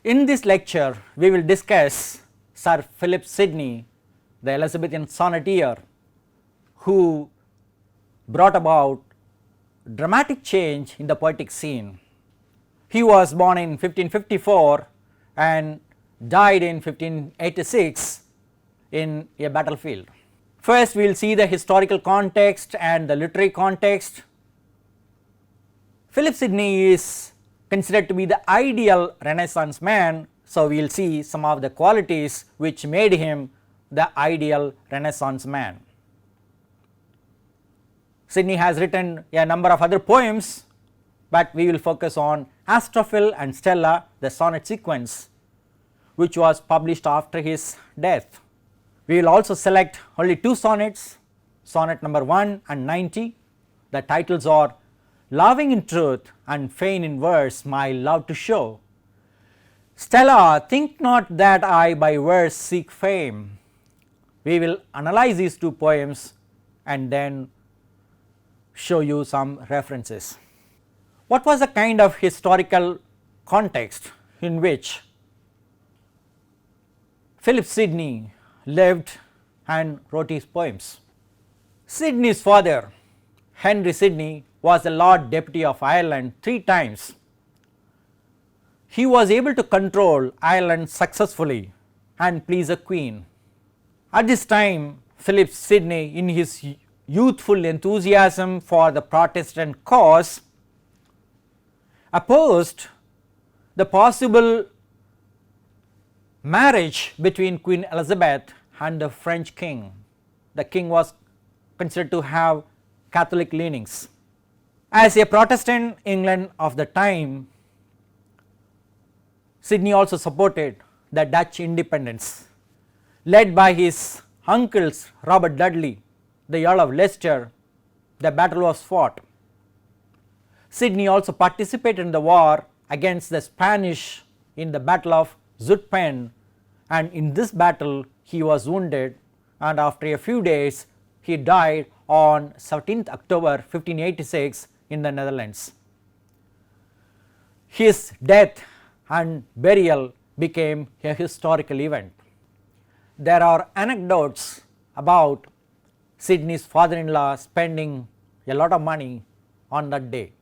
In this lecture, we will discuss Sir Philip Sidney, the Elizabethan sonneteer, who brought about dramatic change in the poetic scene. He was born in 1554 and died in 1586 in a battlefield. First, we will see the historical context and the literary context. Philip Sidney is considered to be the ideal Renaissance man, so we will see some of the qualities which made him the ideal Renaissance man. Sidney has written a number of other poems, but we will focus on Astrophel and Stella, the sonnet sequence, which was published after his death. We will also select only two sonnets, sonnet number 1 and 90. The titles are Loving in Truth and Fain in Verse My Love to Show. Stella, think not that I by verse seek fame. We will analyze these two poems and then show you some references. What was the kind of historical context in which Philip Sidney lived and wrote his poems? Sidney's father, Henry Sidney, was the Lord Deputy of Ireland 3 times. He was able to control Ireland successfully and please a queen. At this time, Philip Sidney, in his youthful enthusiasm for the Protestant cause, opposed the possible marriage between Queen Elizabeth and the French king. The king was considered to have Catholic leanings. As a Protestant England of the time, Sidney also supported the Dutch independence. Led by his uncles Robert Dudley, the Earl of Leicester, the battle was fought. Sidney also participated in the war against the Spanish in the Battle of Zutphen, and in this battle he was wounded, and after a few days he died on 17th October 1586 in the Netherlands. His death and burial became a historical event. There are anecdotes about Sidney's father-in-law spending a lot of money on that day.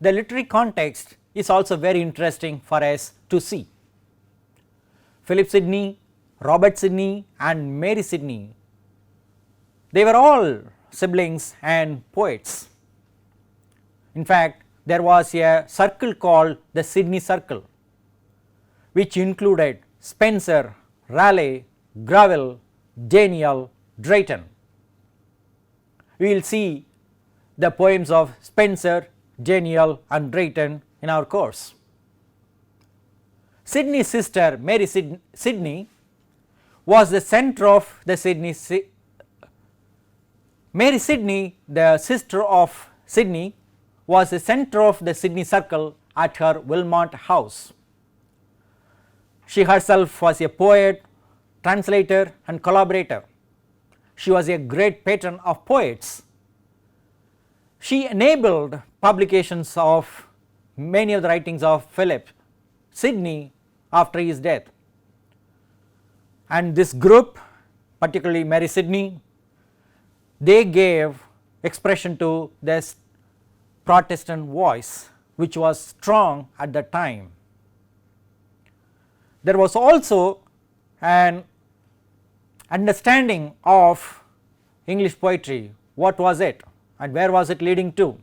The literary context is also very interesting for us to see. Philip Sidney, Robert Sidney and Mary Sidney, they were all siblings and poets. In fact, there was a circle called the Sidney Circle, which included Spenser, Raleigh, Greville, Daniel, Drayton. We will see the poems of Spenser, Daniel and Drayton in our course. Sidney's sister Mary Sidney was the center of the Mary Sidney, the sister of Sidney, was the center of the Sidney Circle at her Wilmot house. She herself was a poet, translator and collaborator. She was a great patron of poets. She enabled publications of many of the writings of Philip Sidney after his death. And this group, particularly Mary Sidney, they gave expression to this Protestant voice, which was strong at the time. There was also an understanding of English poetry. What was it and where was it leading to?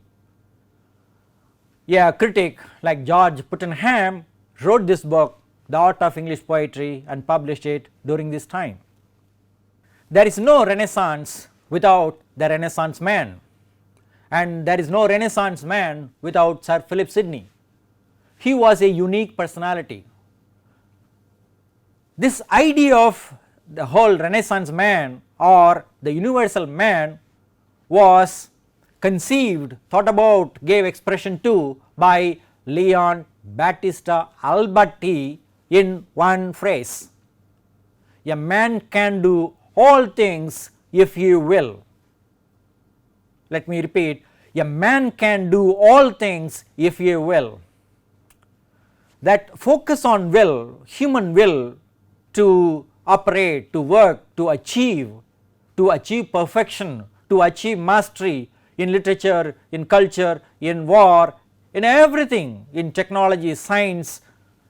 A critic like George Puttenham wrote this book, The Art of English Poetry, and published it during this time. There is no Renaissance without the Renaissance man, and there is no Renaissance man without Sir Philip Sidney. He was a unique personality. This idea of the whole Renaissance man or the universal man was conceived, thought about, gave expression to by Leon Battista Alberti in one phrase: a man can do all things if he will. Let me repeat, a man can do all things if he will. that focus on will, human will to operate, to work, to achieve perfection, to achieve mastery in literature, in culture, in war, in everything, in technology, science,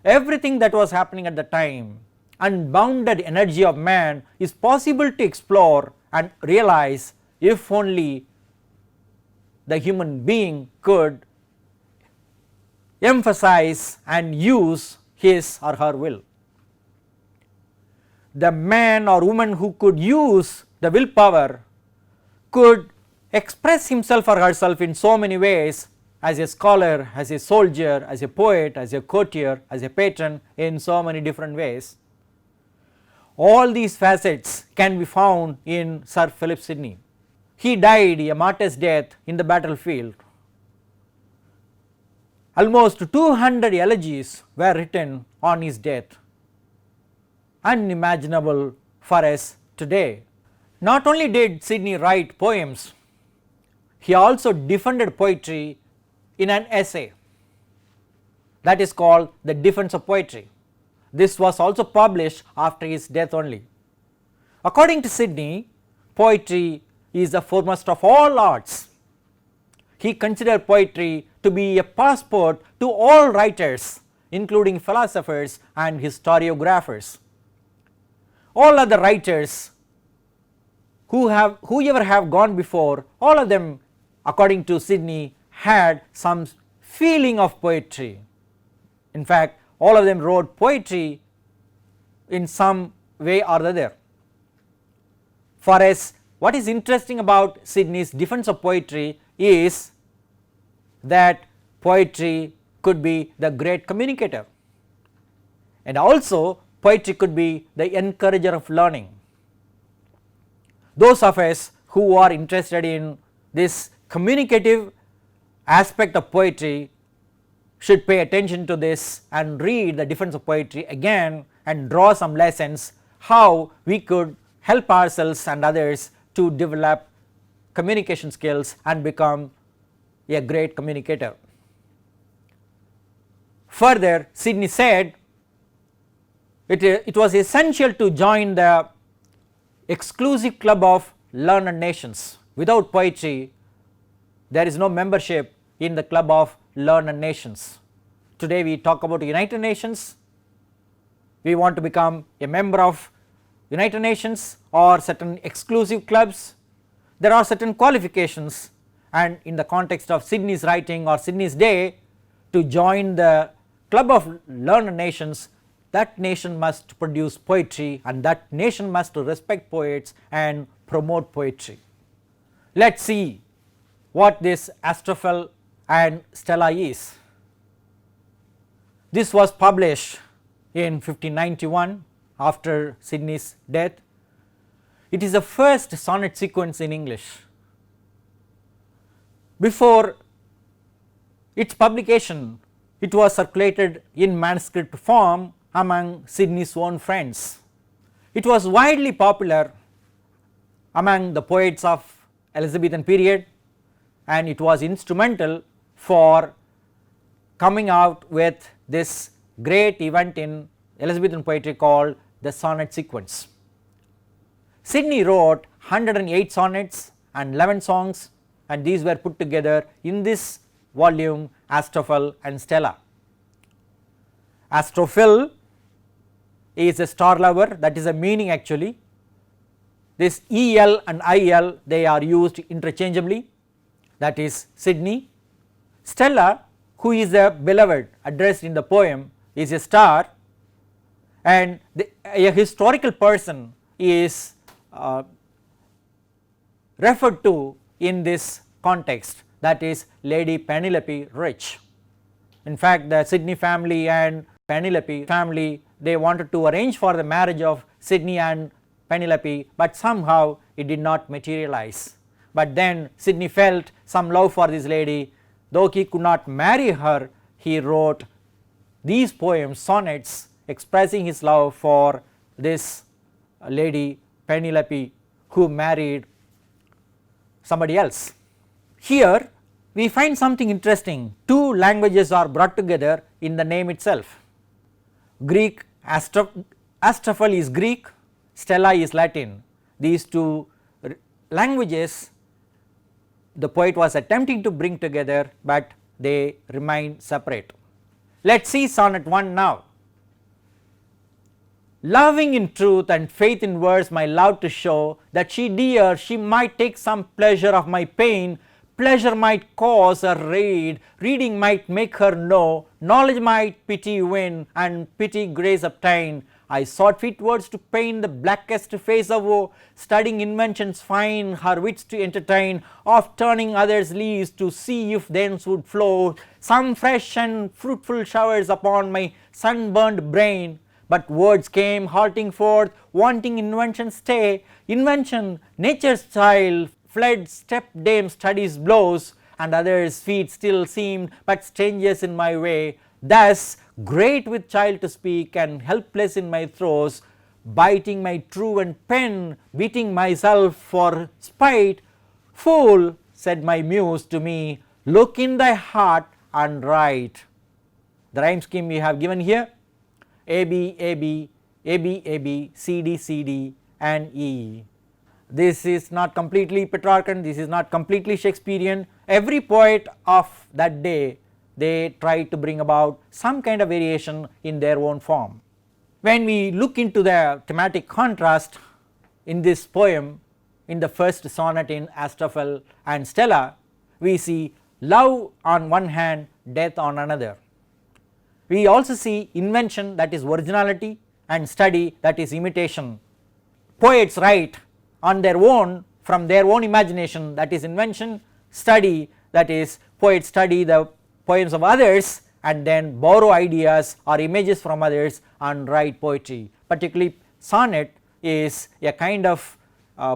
everything that was happening at the time. Unbounded energy of man is possible to explore and realize if only the human being could emphasize and use his or her will. The man or woman who could use the willpower could express himself or herself in so many ways, as a scholar, as a soldier, as a poet, as a courtier, as a patron, in so many different ways. All these facets can be found in Sir Philip Sidney. He died a martyr's death in the battlefield. Almost 200 elegies were written on his death, unimaginable for us today. Not only did Sidney write poems, he also defended poetry in an essay that is called The Defense of Poetry. This was also published after his death only. According to Sidney, poetry is the foremost of all arts. He considered poetry to be a passport to all writers, including philosophers and historiographers. All other writers whoever have gone before, all of them, according to Sidney, had some feeling of poetry. In fact, all of them wrote poetry in some way or the other. For us, what is interesting about Sidney's defense of poetry is that poetry could be the great communicator, and also poetry could be the encourager of learning. Those of us who are interested in this communicative aspect of poetry should pay attention to this and read The Defense of Poetry again and draw some lessons how we could help ourselves and others to develop communication skills and become a great communicator. Further, Sidney said it was essential to join the exclusive club of learned nations. Without poetry, there is no membership in the club of learned nations. Today we talk about United Nations. We want to become a member of United Nations or certain exclusive clubs. There are certain qualifications, and in the context of Sidney's writing or Sidney's day, to join the club of learned nations, that nation must produce poetry and that nation must respect poets and promote poetry. Let us see what this Astrophel and Stella is. This was published in 1591 after Sidney's death. It is the first sonnet sequence in English. Before its publication, it was circulated in manuscript form among Sidney's own friends. It was widely popular among the poets of Elizabethan period, and it was instrumental for coming out with this great event in Elizabethan poetry called the sonnet sequence. Sidney wrote 108 sonnets and 11 songs, and these were put together in this volume Astrophel and Stella. Astrophel is a star lover, that is a meaning actually. This EL and IL, they are used interchangeably, that is Sidney. Stella, who is a beloved addressed in the poem, is a star, and a historical person is referred to in this context, that is Lady Penelope Rich. In fact, the Sidney family and Penelope family, they wanted to arrange for the marriage of Sidney and Penelope, but somehow it did not materialize. But then Sidney felt some love for this lady. Though he could not marry her, he wrote these poems, sonnets, expressing his love for this lady Penelope, who married somebody else. Here we find something interesting. Two languages are brought together in the name itself. Greek, Astrophel is Greek, Stella is Latin. These two languages the poet was attempting to bring together, but they remain separate. Let us see Sonnet I now. Loving in truth and faith in words my love to show, that she dear, she might take some pleasure of my pain, pleasure might cause her read, reading might make her know, knowledge might pity win, and pity grace obtain. I sought fit words to paint the blackest face of woe, studying inventions fine, her wits to entertain, of turning others' leaves to see if thence would flow some fresh and fruitful showers upon my sunburned brain. But words came halting forth, wanting invention's stay. Invention, nature's child, fled step dame studies blows, and others' feet still seemed but strangers in my way. Thus, great with child to speak, and helpless in my throes, biting my truant pen, beating myself for spite. Fool, said my muse to me, look in thy heart and write. The rhyme scheme we have given here: A B A B, A B A B, C D C D, and E. This is not completely Petrarchan, this is not completely Shakespearean. Every poet of that day, they try to bring about some kind of variation in their own form. When we look into the thematic contrast in this poem, in the first sonnet in Astrophel and Stella, we see love on one hand, death on another. We also see invention, that is originality, and study, that is imitation. Poets write on their own, from their own imagination, that is invention. Study, that is poets study the poems of others and then borrow ideas or images from others and write poetry. Particularly sonnet is a kind of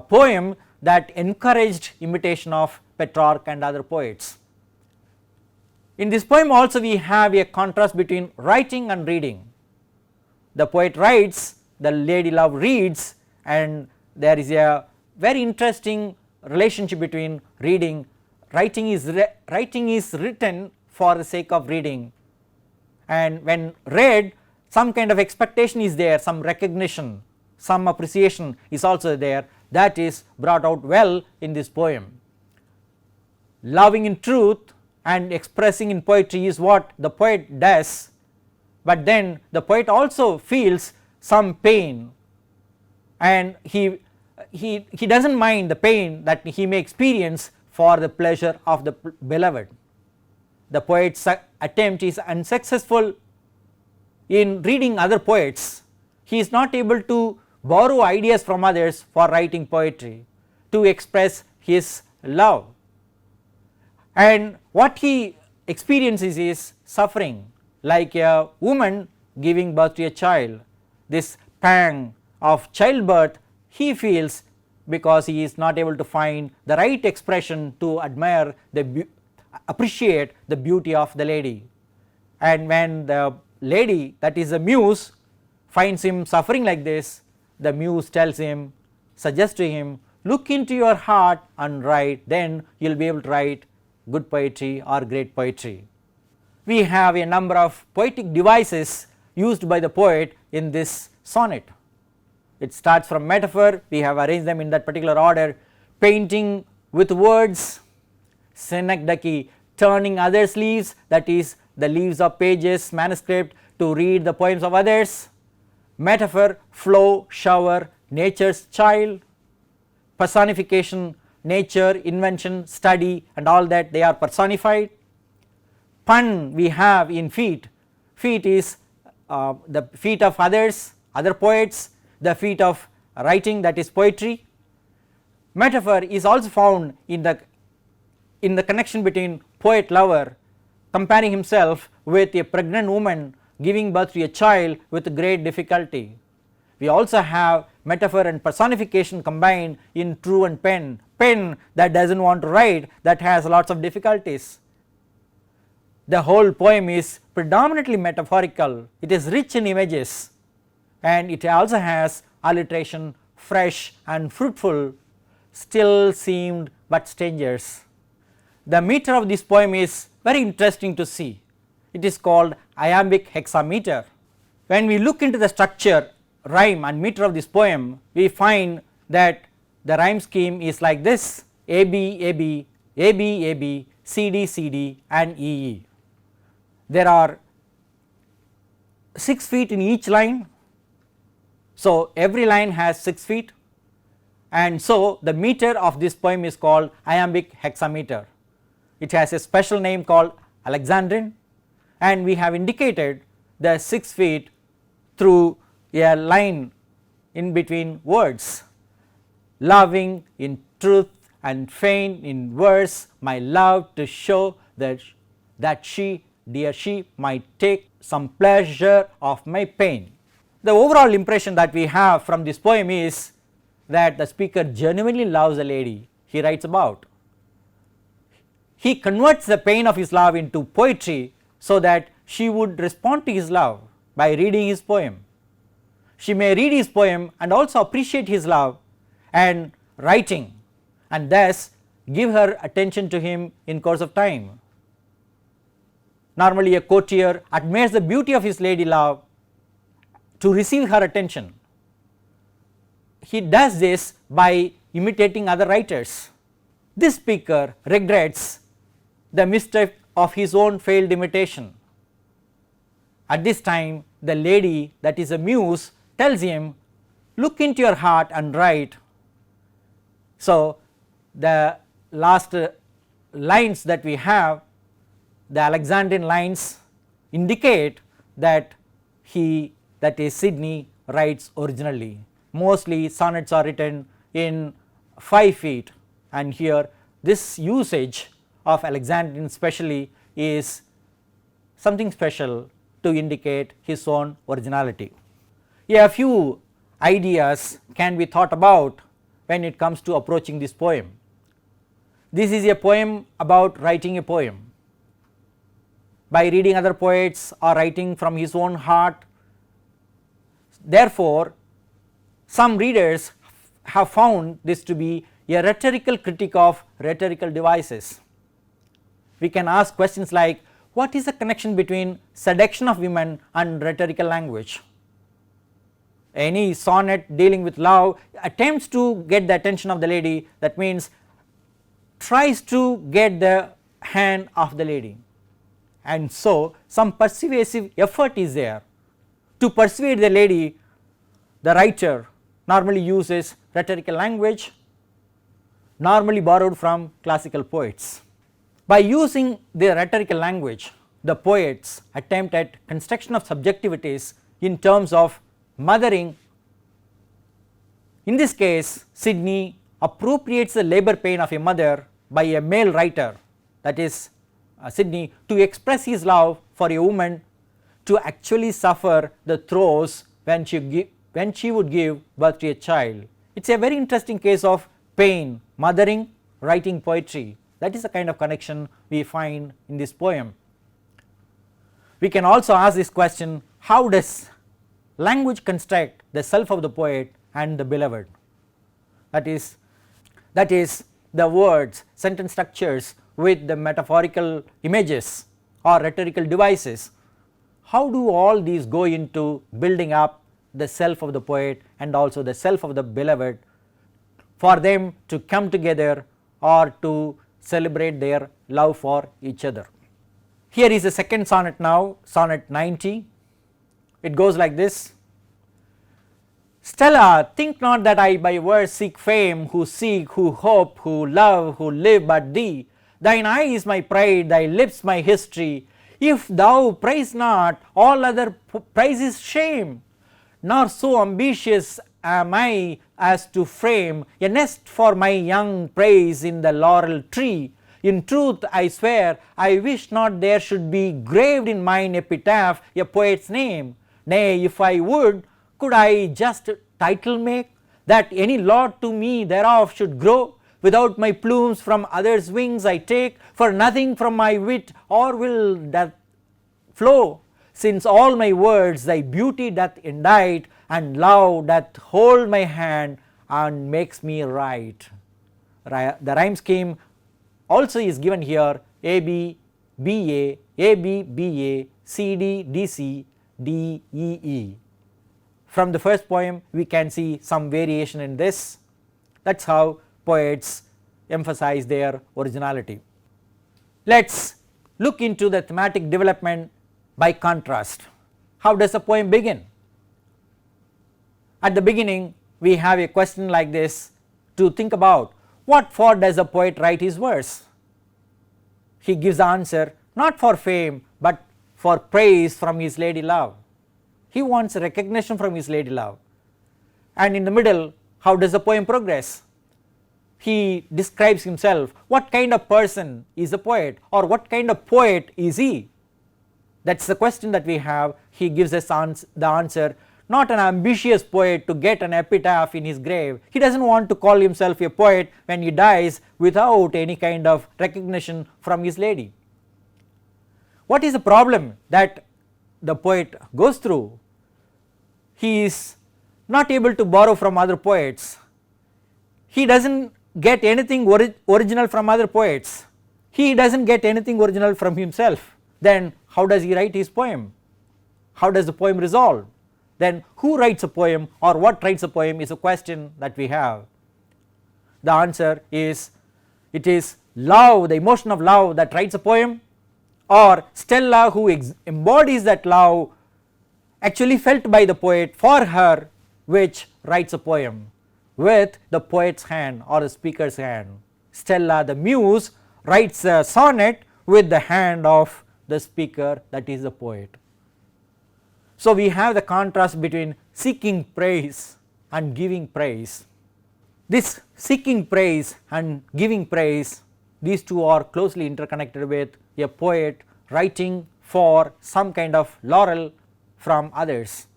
poem that encouraged imitation of Petrarch and other poets. In this poem also we have a contrast between writing and reading. The poet writes, the lady love reads, and there is a very interesting relationship between reading. Writing is written for the sake of reading, and when read, some kind of expectation is there, some recognition, some appreciation is also there, that is brought out well in this poem. Loving in truth and expressing in poetry is what the poet does, but then the poet also feels some pain, and he does not mind the pain that he may experience for the pleasure of the beloved. The poet's attempt is unsuccessful in reading other poets. He is not able to borrow ideas from others for writing poetry to express his love, and what he experiences is suffering, like a woman giving birth to a child. This pang of childbirth he feels because he is not able to find the right expression to admire appreciate the beauty of the lady. And when the lady, that is the muse, finds him suffering like this, the muse tells him, suggests to him, look into your heart and write, then you will be able to write good poetry or great poetry. We have a number of poetic devices used by the poet in this sonnet. It starts from metaphor, we have arranged them in that particular order: painting with words, synecdoche, turning others' leaves, that is the leaves of pages, manuscript, to read the poems of others; metaphor, flow, shower, nature's child; personification, nature, invention, study, and all that they are personified. Pun we have in feet, feet is the feet of others, other poets, the feet of writing, that is poetry. Metaphor is also found in the connection between poet lover comparing himself with a pregnant woman giving birth to a child with great difficulty. We also have metaphor and personification combined in truant pen, pen that does not want to write, that has lots of difficulties. The whole poem is predominantly metaphorical, it is rich in images, and it also has alliteration, fresh and fruitful, still seemed but strangers. The meter of this poem is very interesting to see. It is called iambic hexameter. When we look into the structure, rhyme and meter of this poem, we find that the rhyme scheme is like this: A B A B, A B A B, C D C D and E E. There are 6 feet in each line. So, every line has 6 feet, and so the meter of this poem is called iambic hexameter. It has a special name called Alexandrine, and we have indicated the 6 feet through a line in between words: loving in truth and fain in verse, my love to show that she, dear she, might take some pleasure of my pain. The overall impression that we have from this poem is that the speaker genuinely loves a lady he writes about. He converts the pain of his love into poetry so that she would respond to his love by reading his poem. She may read his poem and also appreciate his love and writing, and thus give her attention to him in course of time. Normally a courtier admires the beauty of his lady love to receive her attention. He does this by imitating other writers. This speaker regrets the mistake of his own failed imitation. At this time the lady, that is a muse, tells him, look into your heart and write. So, the last lines that we have, the Alexandrine lines, indicate that he, that is Sidney, writes originally. Mostly sonnets are written in 5 feet, and here this usage of Alexandrine specially is something special to indicate his own originality. A few ideas can be thought about when it comes to approaching this poem. This is a poem about writing a poem. By reading other poets or writing from his own heart. Therefore, some readers have found this to be a rhetorical critique of rhetorical devices. We can ask questions like, what is the connection between seduction of women and rhetorical language? Any sonnet dealing with love attempts to get the attention of the lady, that means tries to get the hand of the lady, and so some persuasive effort is there. To persuade the lady, the writer normally uses rhetorical language, normally borrowed from classical poets. By using the rhetorical language, the poets attempt at construction of subjectivities in terms of mothering. In this case, Sidney appropriates the labour pain of a mother by a male writer, that is Sidney, to express his love for a woman to actually suffer the throes when she would give birth to a child. It is a very interesting case of pain, mothering, writing poetry. That is the kind of connection we find in this poem. We can also ask this question, how does language construct the self of the poet and the beloved? That is the words, sentence structures with the metaphorical images or rhetorical devices. How do all these go into building up the self of the poet and also the self of the beloved, for them to come together or to celebrate their love for each other? Here is the second sonnet now, sonnet 90. It goes like this: Stella, think not that I by verse seek fame, who seek, who hope, who love, who live but thee. Thine eye is my pride, thy lips my history. If thou praise not, all other praise is shame. Nor so ambitious am I as to frame a nest for my young praise in the laurel tree. In truth I swear, I wish not there should be graved in mine epitaph a poet's name. Nay, if I would, could I just title make, that any lot to me thereof should grow? Without my plumes from others' wings I take, for nothing from my wit or will doth flow. Since all my words thy beauty doth indite, and love doth hold my hand and makes me write. The rhyme scheme also is given here: A B B A, A B B A, C D D C, D, E, E. From the first poem we can see some variation in this. That is how poets emphasize their originality. Let us look into the thematic development by contrast. How does a poem begin? At the beginning we have a question like this to think about: what for does a poet write his verse? He gives the answer not for fame but for praise from his lady love. He wants recognition from his lady love. And in the middle, how does the poem progress? He describes himself. What kind of person is a poet, or what kind of poet is he? That is the question that we have. He gives us the answer: not an ambitious poet to get an epitaph in his grave. He does not want to call himself a poet when he dies without any kind of recognition from his lady. What is the problem that the poet goes through? He is not able to borrow from other poets. He does not get anything original from other poets. He does not get anything original from himself. Then how does he write his poem? How does the poem resolve? Then who writes a poem, or what writes a poem, is a question that we have. The answer is, it is love, the emotion of love, that writes a poem, or Stella, who embodies that love actually felt by the poet for her, which writes a poem with the poet's hand or the speaker's hand. Stella, the muse, writes a sonnet with the hand of the speaker, that is the poet. So we have the contrast between seeking praise and giving praise. This seeking praise and giving praise, these two are closely interconnected with a poet writing for some kind of laurel from others.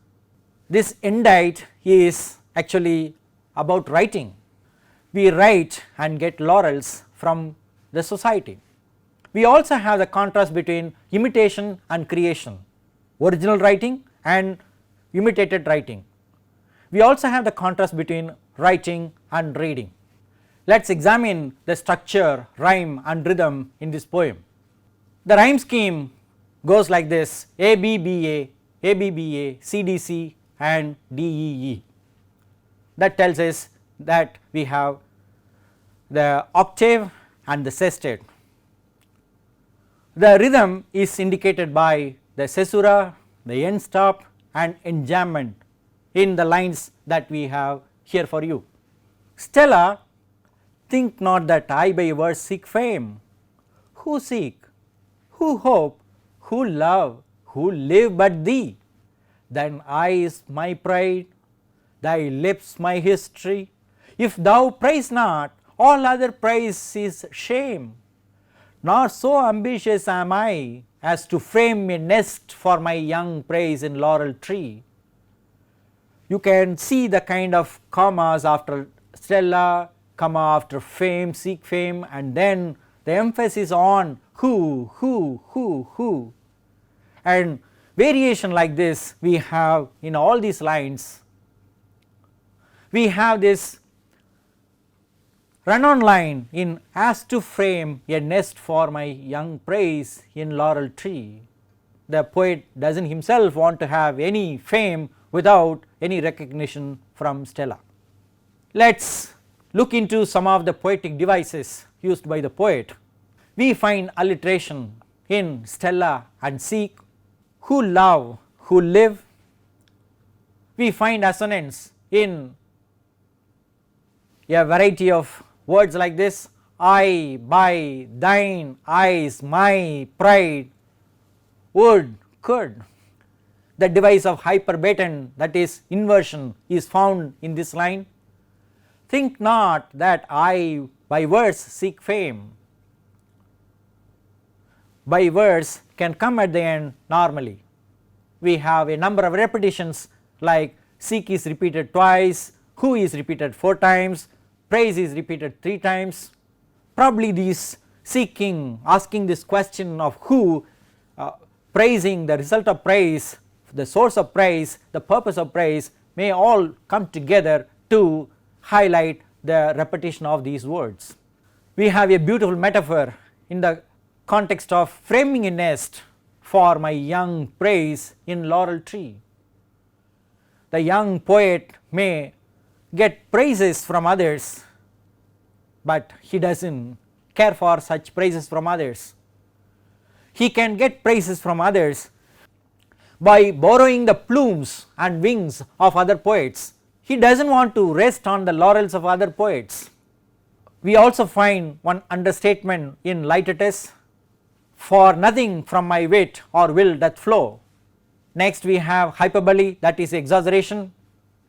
This Indict is actually about writing. We write and get laurels from the society. We also have the contrast between imitation and creation, original writing and imitated writing. We also have the contrast between writing and reading. Let us examine the structure, rhyme and rhythm in this poem. The rhyme scheme goes like this: A B B A, A B B A, C D C and D E E. That tells us that we have the octave and the sestet. The rhythm is indicated by the caesura, the end stop and enjambment in the lines that we have here for you. Stella, think not that I by verse seek fame. Who seek? Who hope? Who love? Who live but thee? Thine eyes my pride, thy lips my history. If thou praise not, all other praise is shame. Nor so ambitious am I as to frame a nest for my young praise in laurel tree. You can see the kind of commas after Stella, comma after fame, seek fame, and then the emphasis on who, and variation like this we have in all these lines. We have this run on line in as to frame a nest for my young praise in laurel tree. The poet does not himself want to have any fame without any recognition from Stella. Let us look into some of the poetic devices used by the poet. We find alliteration in Stella and seek, who love, who live. We find assonance in a variety of words like this: I, by, thine, eyes, my, pride, would, could. The device of hyperbaton, that is inversion, is found in this line. Think not that I by verse seek fame. By verse can come at the end normally. We have a number of repetitions like seek is repeated twice, who is repeated 4 times, praise is repeated 3 times. Probably these seeking, asking this question of who, praising, the result of praise, the source of praise, the purpose of praise may all come together to highlight the repetition of these words. We have a beautiful metaphor in the context of framing a nest for my young praise in laurel tree. The young poet may get praises from others, but he does not care for such praises from others. He can get praises from others by borrowing the plumes and wings of other poets. He does not want to rest on the laurels of other poets. We also find one understatement in Lycidas, for nothing from my wit or will doth flow. Next we have hyperbole, that is exaggeration.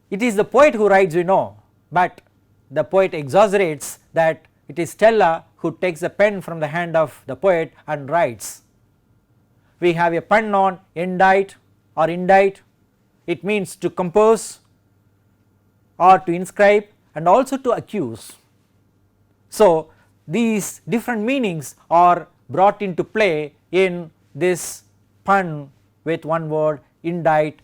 It is the poet who writes, we know, but the poet exaggerates that it is Stella who takes the pen from the hand of the poet and writes. We have a pun on indict or indict, it means to compose or to inscribe and also to accuse. So, these different meanings are brought into play in this pun with one word indict.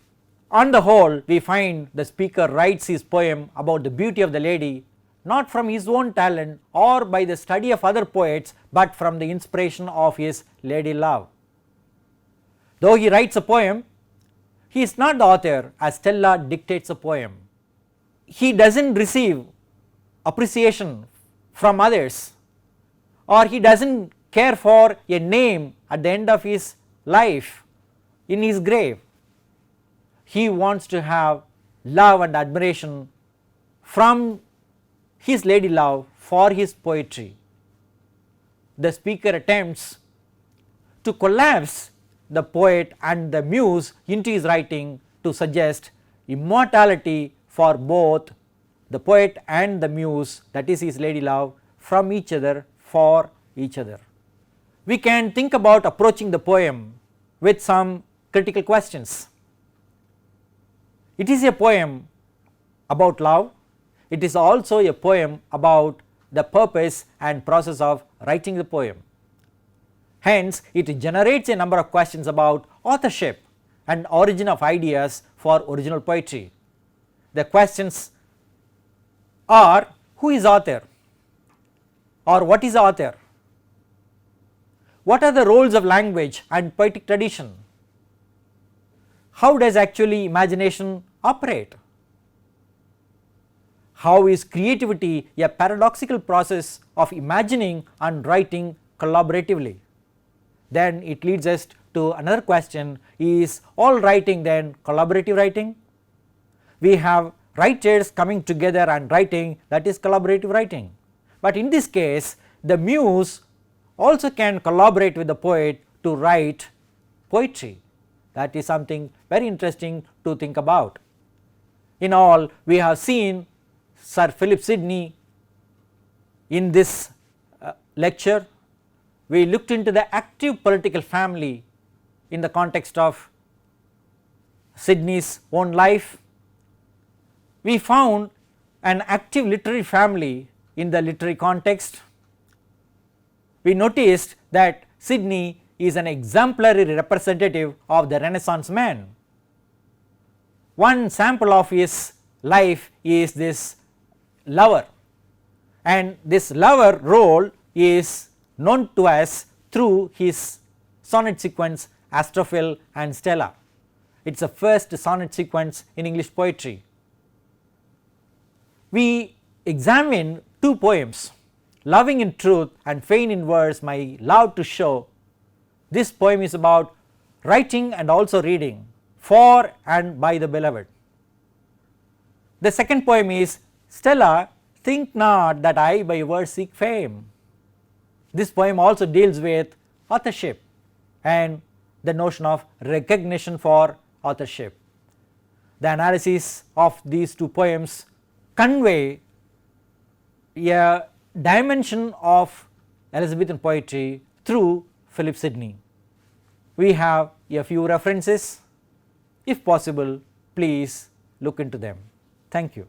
On the whole, we find the speaker writes his poem about the beauty of the lady not from his own talent or by the study of other poets, but from the inspiration of his lady love. Though he writes a poem, he is not the author as Stella dictates a poem. He does not receive appreciation from others, or he does not care for a name at the end of his life in his grave. He wants to have love and admiration from his lady love for his poetry. The speaker attempts to collapse the poet and the muse into his writing to suggest immortality for both the poet and the muse, that is his lady love, from each other for each other. We can think about approaching the poem with some critical questions. It is a poem about love. It is also a poem about the purpose and process of writing the poem. Hence, it generates a number of questions about authorship and origin of ideas for original poetry. The questions are: who is author, or what is author? What are the roles of language and poetic tradition? How does actually imagination operate? How is creativity a paradoxical process of imagining and writing collaboratively? Then it leads us to another question: is all writing then collaborative writing? We have writers coming together and writing, that is collaborative writing. But in this case, the muse also can collaborate with the poet to write poetry. That is something very interesting to think about. In all, we have seen Sir Philip Sidney in this lecture. We looked into the active political family in the context of Sidney's own life. We found an active literary family in the literary context. We noticed that Sidney is an exemplary representative of the Renaissance man. One sample of his life is this lover, and this lover role is known to us through his sonnet sequence Astrophel and Stella. It is the first sonnet sequence in English poetry. We examine two poems, Loving in Truth and Fain in Verse, My Love to Show. This poem is about writing and also reading for and by the beloved. The second poem is Stella, Think Not That I by Verse Seek Fame. This poem also deals with authorship and the notion of recognition for authorship. The analysis of these two poems convey a dimension of Elizabethan poetry through Philip Sidney. We have a few references. If possible, please look into them. Thank you.